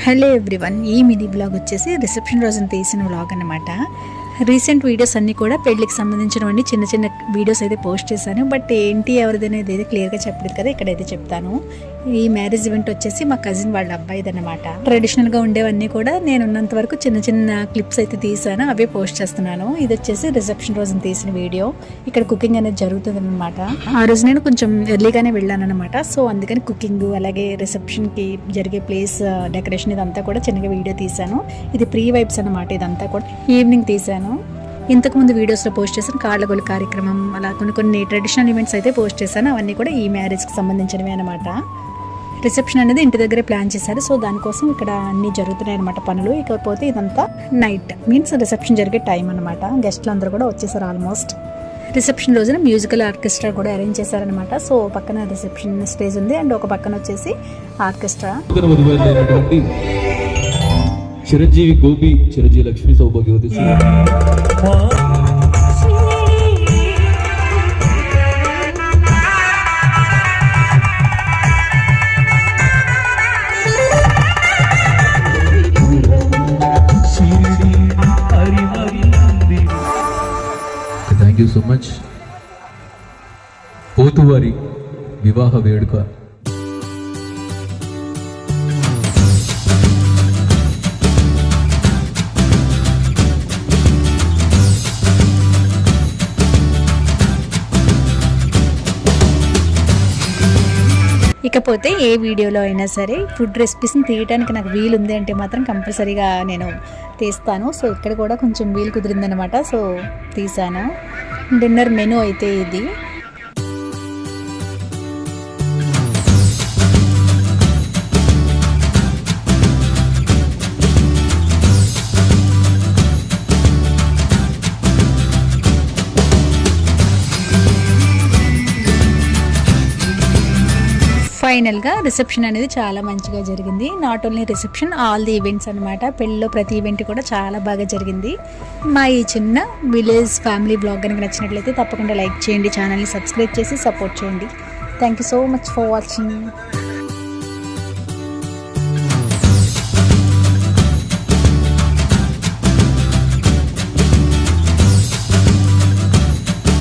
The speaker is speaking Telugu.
హలో ఎవ్రీవన్, ఈ మినీ బ్లాగ్ వచ్చేసి రిసెప్షన్ రోజున తీసిన బ్లాగ్ అన్నమాట. రీసెంట్ వీడియోస్ అన్నీ కూడా పెళ్ళికి సంబంధించినవన్నీ చిన్న చిన్న వీడియోస్ అయితే పోస్ట్ చేశాను. బట్ ఏంటి ఎవరిది అనేది అయితే క్లియర్గా చెప్పలేదు కదా, ఇక్కడైతే చెప్తాను. ఈ మ్యారేజ్ ఈవెంట్ వచ్చేసి మా కజిన్ వాళ్ళ అబ్బాయిది అనమాట. ట్రెడిషనల్గా ఉండేవన్నీ కూడా నేను ఉన్నంత వరకు చిన్న చిన్న క్లిప్స్ అయితే తీసాను, అవే పోస్ట్ చేస్తున్నాను. ఇది వచ్చేసి రిసెప్షన్ రోజున తీసిన వీడియో. ఇక్కడ కుకింగ్ అనేది జరుగుతుంది అనమాట. ఆ రోజు నేను కొంచెం ఎర్లీగానే వెళ్ళాను అనమాట. సో అందుకని కుకింగ్ అలాగే రిసెప్షన్కి జరిగే ప్లేస్ డెకరేషన్ ఇదంతా కూడా చిన్నగా వీడియో తీశాను. ఇది ప్రీ వైబ్స్ అనమాట. ఇదంతా కూడా ఈవినింగ్ తీశాను. ఇంతకుముందు వీడియోస్లో పోస్ట్ చేశాను కాళ్ళగొల్లు కార్యక్రమం, అలా కొన్ని ట్రెడిషనల్ ఈవెంట్స్ అయితే పోస్ట్ చేశాను. అవన్నీ కూడా ఈ మ్యారేజ్కి సంబంధించినవి అనమాట. రిసెప్షన్ అనేది ఇంటి దగ్గరే ప్లాన్ చేశారు. సో దానికోసం ఇక్కడ అన్నీ జరుగుతున్నాయి అనమాట పనులు. ఇకపోతే ఇదంతా నైట్ మీన్స్ రిసెప్షన్ జరిగే టైం అనమాట. గెస్ట్లు అందరూ కూడా వచ్చేసారు ఆల్మోస్ట్. రిసెప్షన్ రోజున మ్యూజికల్ ఆర్కెస్ట్రా కూడా అరేంజ్ చేశారనమాట. సో పక్కన రిసెప్షన్ స్టేజ్ ఉంది అండ్ ఒక పక్కన వచ్చేసి ఆర్కెస్ట్రా. చిరంజీవి గోపి, చిరంజీవి లక్ష్మీ సౌభాగ్యవతి. Thank you so much. పోతువారి వివాహ వేడుక ఇకపోతే ఏ వీడియోలో అయినా సరే ఫుడ్ రెసిపీస్ని తీయడానికి నాకు వీలు ఉంది అంటే మాత్రం కంపల్సరీగా నేను తీస్తాను. సో ఇక్కడ కూడా కొంచెం వీలు కుదిరిందనమాట. సో తీసాను. డిన్నర్ మెనూ అయితే ఇది. ఫైనల్గా రిసెప్షన్ అనేది చాలా మంచిగా జరిగింది. Not only reception, all the events అనమాట. పెళ్ళిలో ప్రతి ఈవెంట్ కూడా చాలా బాగా జరిగింది. మా ఈ చిన్న విలేజ్ ఫ్యామిలీ బ్లాగ్ కనుక నచ్చినట్లయితే తప్పకుండా లైక్ చేయండి, ఛానల్ని సబ్స్క్రైబ్ చేసి సపోర్ట్ చేయండి. Thank you so much for watching.